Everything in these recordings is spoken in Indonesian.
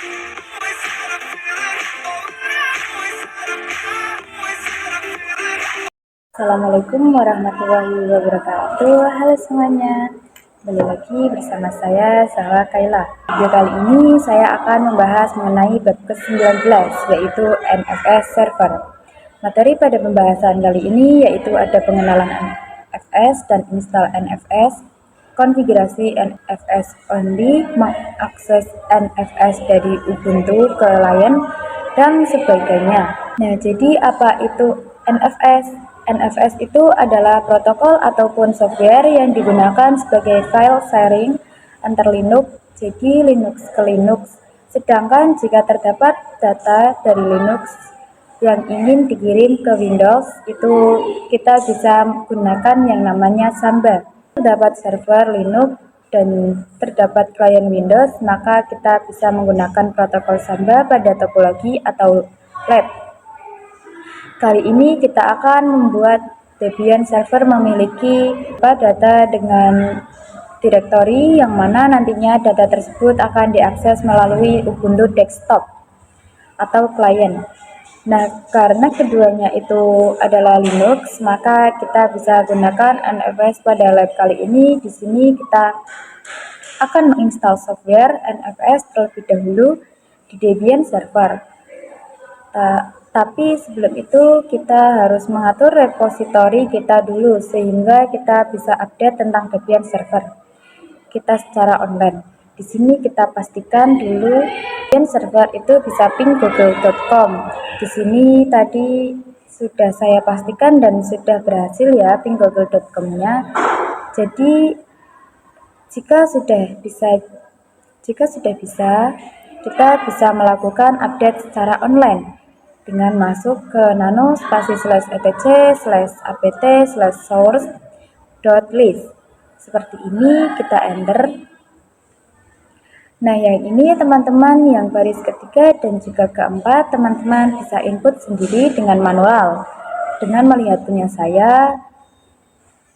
Assalamualaikum warahmatullahi wabarakatuh. Halo semuanya, kembali lagi bersama saya Zahra Kaila. Video kali ini saya akan membahas mengenai bab ke-19, yaitu NFS server. Materi pada pembahasan kali ini yaitu ada pengenalan NFS dan install NFS, konfigurasi NFS only, mengakses NFS dari Ubuntu ke klien, dan sebagainya. Nah, jadi apa itu NFS? NFS itu adalah protokol ataupun software yang digunakan sebagai file sharing antar Linux, jadi Linux ke Linux. Sedangkan jika terdapat data dari Linux yang ingin dikirim ke Windows, itu kita bisa menggunakan yang namanya Samba. Terdapat server Linux dan terdapat klien Windows, maka kita bisa menggunakan protokol Samba pada topologi atau lab. Kali ini kita akan membuat Debian server memiliki data dengan direktori yang mana nantinya data tersebut akan diakses melalui Ubuntu desktop atau klien. Nah, karena keduanya itu adalah Linux, maka kita bisa gunakan NFS pada lab kali ini. Di sini kita akan menginstal software NFS terlebih dahulu di Debian server. Tapi sebelum itu kita harus mengatur repositori kita dulu sehingga kita bisa update tentang Debian server kita secara online. Di sini kita pastikan dulu Debian server itu bisa ping google.com. Di sini tadi sudah saya pastikan dan sudah berhasil ya ping google.com-nya. Jadi jika sudah bisa, kita bisa melakukan update secara online dengan masuk ke nano /etc/apt/source.list. Seperti ini kita enter. Nah, yang ini teman-teman yang baris ketiga dan juga keempat, teman-teman bisa input sendiri dengan manual. Dengan melihat punya saya,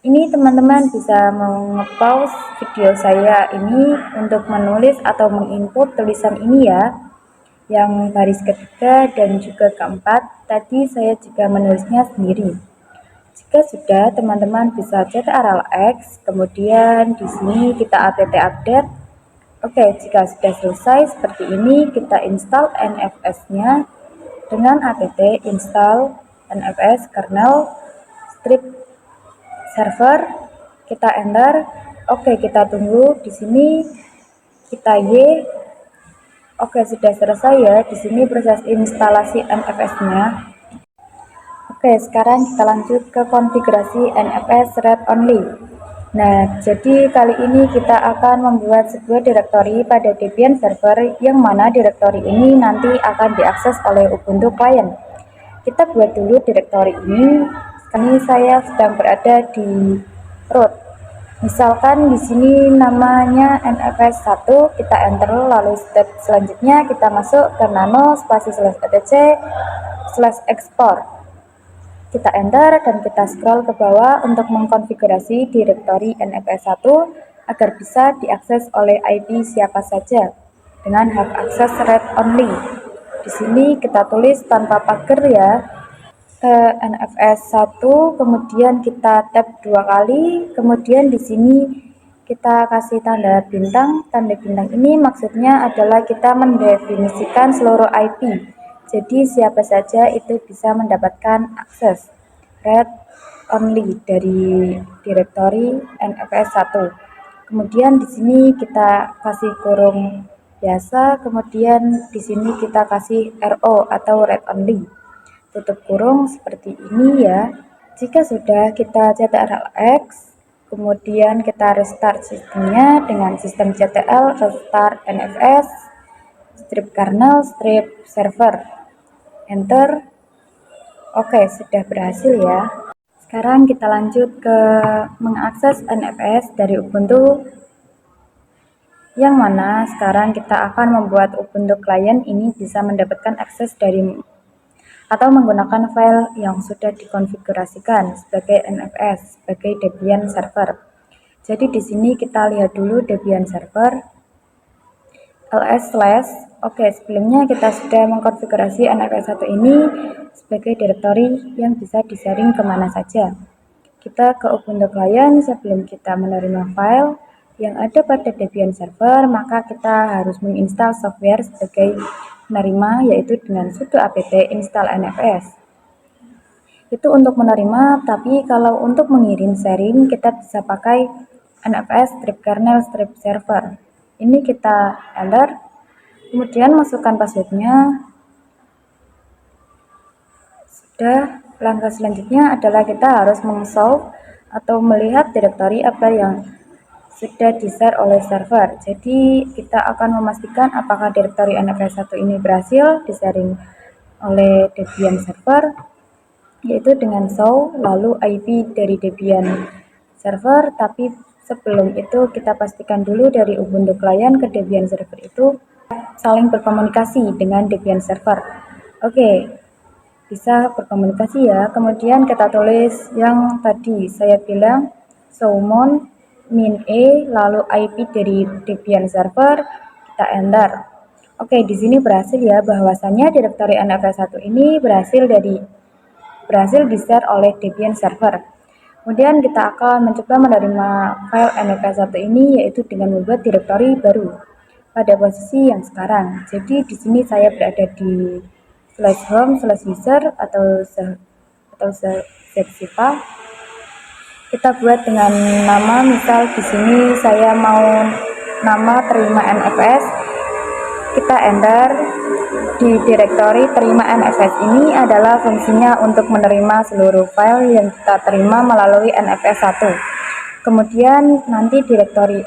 ini teman-teman bisa menge-pause video saya ini untuk menulis atau menginput tulisan ini ya. Yang baris ketiga dan juga keempat, tadi saya juga menulisnya sendiri. Jika sudah, teman-teman bisa Ctrl X, kemudian di sini kita apt update. Oke, jika sudah selesai seperti ini, kita install NFS-nya dengan apt install NFS kernel strip server. Kita enter. Oke, kita tunggu di sini. Kita Y. Oke, sudah selesai ya. Di sini proses instalasi NFS-nya. Oke, sekarang kita lanjut ke konfigurasi NFS read only. Nah, jadi kali ini kita akan membuat sebuah direktori pada Debian server yang mana direktori ini nanti akan diakses oleh Ubuntu client. Kita buat dulu direktori ini. Sekarang saya sedang berada di root. Misalkan di sini namanya NFS1, kita enter, lalu step selanjutnya kita masuk ke nano /etc/export. Kita enter dan kita scroll ke bawah untuk mengkonfigurasi direktori NFS1 agar bisa diakses oleh IP siapa saja dengan hak akses read only. Di sini kita tulis tanpa pagar ya. NFS1, kemudian kita tab 2 kali, kemudian di sini kita kasih tanda bintang. Tanda bintang ini maksudnya adalah kita mendefinisikan seluruh IP. Jadi siapa saja itu bisa mendapatkan akses read only dari direktori NFS1. Kemudian di sini kita kasih kurung biasa, kemudian di sini kita kasih RO atau read only. Tutup kurung seperti ini ya. Jika sudah, kita Ctrl X, kemudian kita restart sistemnya dengan sistem ctl restart NFS strip kernel strip server. Enter. Oke, sudah berhasil ya. Sekarang kita lanjut ke mengakses NFS dari Ubuntu, yang mana sekarang kita akan membuat Ubuntu client ini bisa mendapatkan akses dari atau menggunakan file yang sudah dikonfigurasikan sebagai NFS, sebagai Debian server. Jadi di sini kita lihat dulu Debian server. ls/. Oke, sebelumnya kita sudah mengkonfigurasi NFS1 ini sebagai direktori yang bisa disaring kemana saja. Kita ke Ubuntu Client. Sebelum kita menerima file yang ada pada Debian server, maka kita harus menginstal software sebagai penerima, yaitu dengan sudo apt install NFS. Itu untuk menerima, tapi kalau untuk mengirim sharing, kita bisa pakai NFS strip kernel strip server. Ini kita enter, kemudian masukkan passwordnya. Sudah, langkah selanjutnya adalah kita harus meng-solve atau melihat direktori apa yang sudah di-share oleh server. Jadi kita akan memastikan apakah direktori NFS1 ini berhasil di-sharing oleh Debian server, yaitu dengan show lalu IP dari Debian server. Tapi sebelum itu kita pastikan dulu dari Ubuntu Client ke Debian server itu saling berkomunikasi dengan Debian server. Oke, bisa berkomunikasi ya. Kemudian kita tulis yang tadi saya bilang showmon min e lalu IP dari Debian server, kita enter. Oke, di sini berhasil ya, bahwasannya direktori NFS1 ini berhasil di-share oleh Debian server. Kemudian kita akan mencoba menerima file NFS1 ini, yaitu dengan membuat direktori baru pada posisi yang sekarang. Jadi di sini saya berada di /home/user atau zzipa. Kita buat dengan nama, misal di sini saya mau nama terima NFS. Kita enter. Di direktori terima NFS ini adalah fungsinya untuk menerima seluruh file yang kita terima melalui NFS1. Kemudian nanti direktori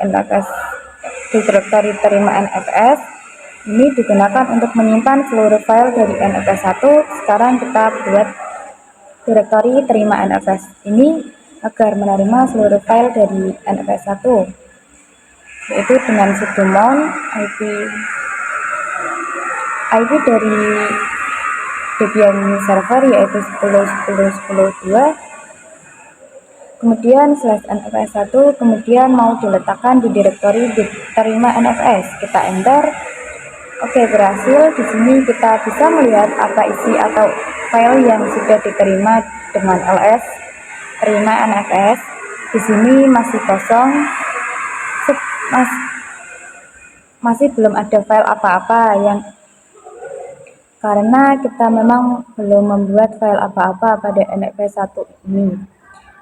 terima NFS ini digunakan untuk menyimpan seluruh file dari NFS1. Sekarang kita buat direktori terima NFS ini agar menerima seluruh file dari NFS1, yaitu dengan sudo mount IP dari Debian server, yaitu 10.10.10.2, kemudian /nfs1, kemudian mau diletakkan di direktori terima NFS. Kita enter. Oke, berhasil. Di sini kita bisa melihat apa isi atau file yang sudah diterima dengan ls terima NFS. Di sini masih kosong, masih belum ada file apa-apa, yang karena kita memang belum membuat file apa-apa pada NFS1 ini.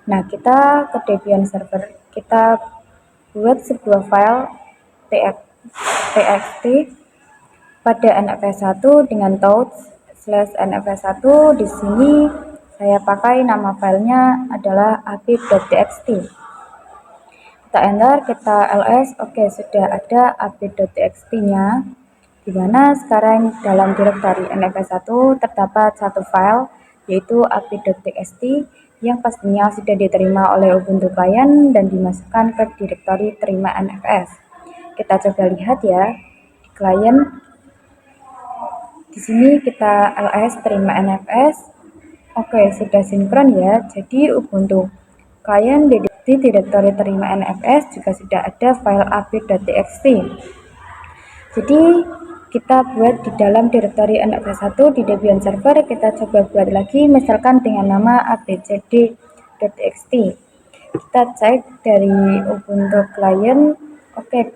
Nah, kita ke Debian server, kita buat sebuah file txt pada NFS1 dengan touch/nfs1. Di sini saya pakai nama filenya adalah up.txt. Kita enter, kita ls. Oke, sudah ada up.txt-nya, di mana sekarang dalam direktori NFS1 terdapat satu file, yaitu up.txt, yang pastinya sudah diterima oleh Ubuntu Client dan dimasukkan ke direktori terima NFS. Kita coba lihat ya di client. Di sini kita ls terima NFS. Oke, sudah sinkron ya. Jadi Ubuntu Client di direktori terima NFS juga sudah ada file up.txt. Jadi kita buat di dalam direktori NFS1 di Debian server. Kita coba buat lagi, misalkan dengan nama abcd.txt. Kita cek dari Ubuntu Client. Oke,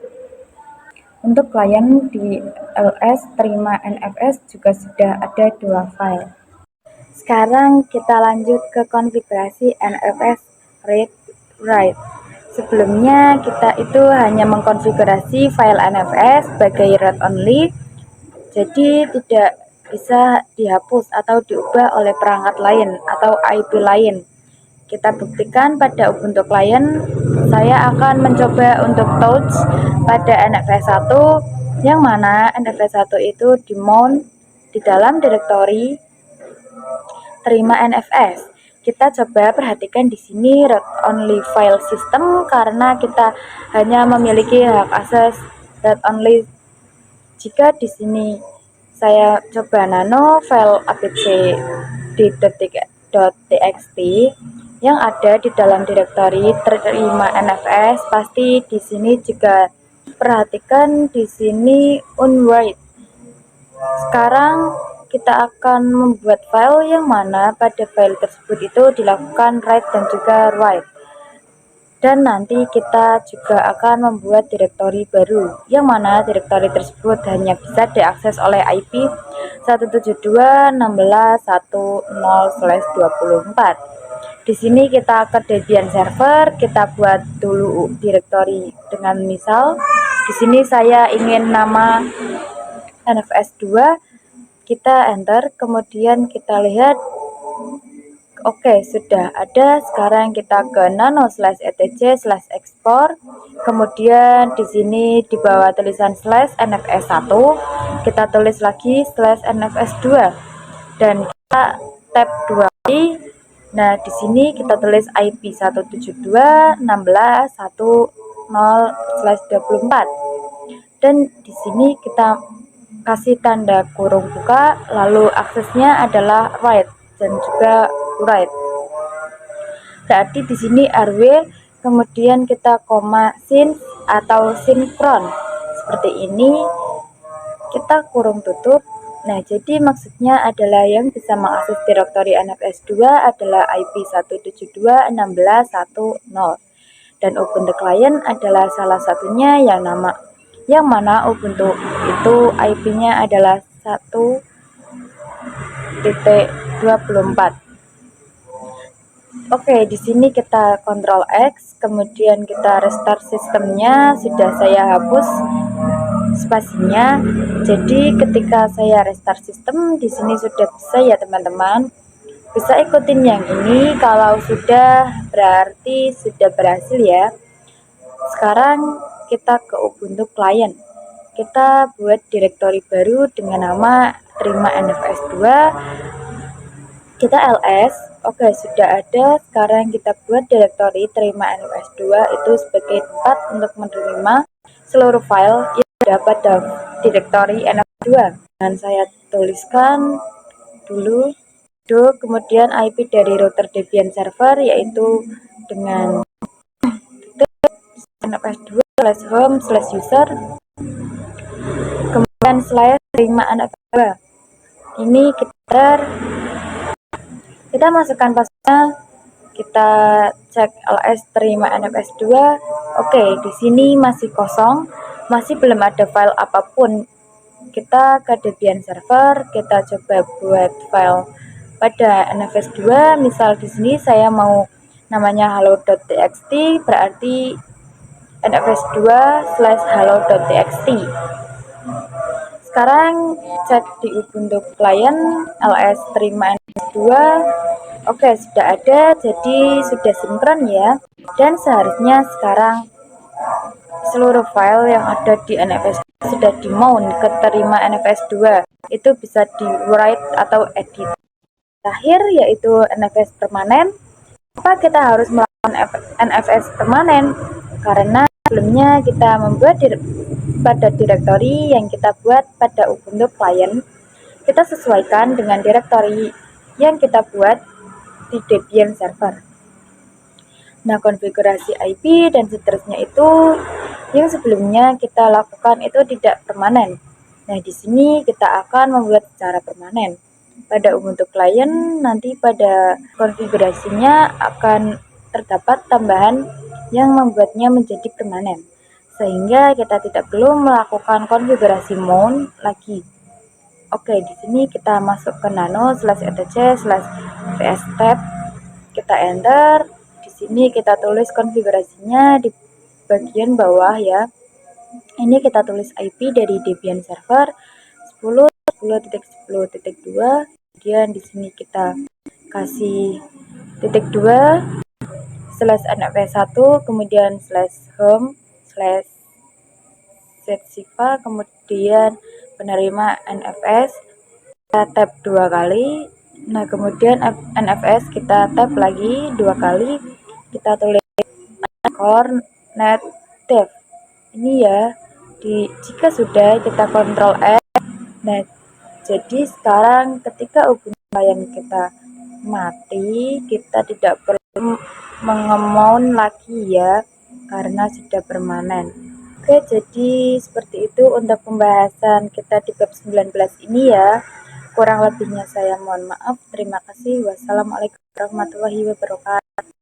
untuk klien di ls terima NFS juga sudah ada dua file. Sekarang kita lanjut ke konfigurasi NFS read write. Sebelumnya kita itu hanya mengkonfigurasi file NFS sebagai read only, jadi tidak bisa dihapus atau diubah oleh perangkat lain atau IP lain. Kita buktikan pada Ubuntu Client. Saya akan mencoba untuk touch pada NFS1, yang mana NFS1 itu di mount di dalam direktori terima NFS. Kita coba perhatikan di sini read only file system, karena kita hanya memiliki hak akses read only. Jika di sini saya coba nano file abcd.txt yang ada di dalam direktori terima NFS, pasti di sini juga perhatikan di sini unwrite. Sekarang kita akan membuat file yang mana pada file tersebut itu dilakukan write dan juga write. Dan nanti kita juga akan membuat direktori baru, yang mana direktori tersebut hanya bisa diakses oleh IP 172.16.10/24. Di sini kita ke Debian server, kita buat dulu direktori dengan misal di sini saya ingin nama NFS2, kita enter, kemudian kita lihat. Oke, sudah ada. Sekarang kita ke nano/etc/export. Kemudian di sini di bawah tulisan /nfs1, kita tulis lagi /nfs2 dan kita tab 2 kali. Nah, di sini kita tulis IP 172.16.10/24. Dan di sini kita kasih tanda kurung buka, lalu aksesnya adalah write dan juga write. Berarti di sini RW, kemudian kita koma sin atau sinkron seperti ini, kita kurung tutup. Nah, jadi maksudnya adalah yang bisa mengakses direktori NFS2 adalah IP 172.16.10 dan Ubuntu Client adalah salah satunya yang mana Ubuntu itu IP-nya adalah 1.24. Oke, di sini kita Ctrl X, kemudian kita restart sistemnya. Sudah saya hapus spasinya. Jadi ketika saya restart sistem, di sini sudah bisa ya teman-teman. Bisa ikutin yang ini. Kalau sudah, berarti sudah berhasil ya. Sekarang kita ke Ubuntu Client. Kita buat direktori baru dengan nama terima NFS2. Kita ls. Oke, sudah ada. Sekarang kita buat direktori terima NFS2 itu sebagai tempat untuk menerima seluruh file yang ada pada direktori NFS2. Dan saya tuliskan dulu kemudian IP dari router Debian server yaitu dengan nfs2/home/user, kemudian /terima NFS2. Ini kita masukkan passwordnya, kita cek ls terima NFS2. Oke, di sini masih kosong, masih belum ada file apapun. Kita ke Debian server, kita coba buat file pada NFS2. Misal di sini saya mau namanya hello.txt, berarti nfs2/hello.txt. Sekarang cek di Ubuntu Client ls terima NFS2. Oke, sudah ada, jadi sudah sinkron ya. Dan seharusnya sekarang seluruh file yang ada di NFS2 sudah di-mount ke terima NFS2. Itu bisa di write atau edit. Terakhir yaitu NFS permanen. Kenapa kita harus melakukan NFS permanen? Karena sebelumnya kita membuat pada direktori yang kita buat pada Ubuntu Client, kita sesuaikan dengan direktori yang kita buat di Debian server. Nah, konfigurasi IP dan seterusnya itu yang sebelumnya kita lakukan itu tidak permanen. Nah, di sini kita akan membuat secara permanen. Pada Ubuntu Client nanti pada konfigurasinya akan terdapat tambahan yang membuatnya menjadi permanen, sehingga kita tidak perlu melakukan konfigurasi mount lagi. Oke, di sini kita masuk ke nano/etc/vstab, kita enter. Di sini kita tulis konfigurasinya di bagian bawah ya. Ini kita tulis IP dari Debian server 10.10.10.2. Kemudian di sini kita kasih .2 /nfs1, kemudian /home/zsiva, kemudian penerima NFS, kita tab 2 kali. Nah, kemudian NFS kita tab lagi 2 kali, kita tulis core net dev. Ini ya, jika sudah kita Ctrl X. Nah, jadi sekarang ketika Ubuntu Client kita mati, kita tidak perlu mengemount lagi ya, karena sudah permanen. Oke, Oke, jadi seperti itu untuk pembahasan kita di bab 19 ini ya. Kurang lebihnya saya mohon maaf. Terima kasih. Wassalamualaikum warahmatullahi wabarakatuh.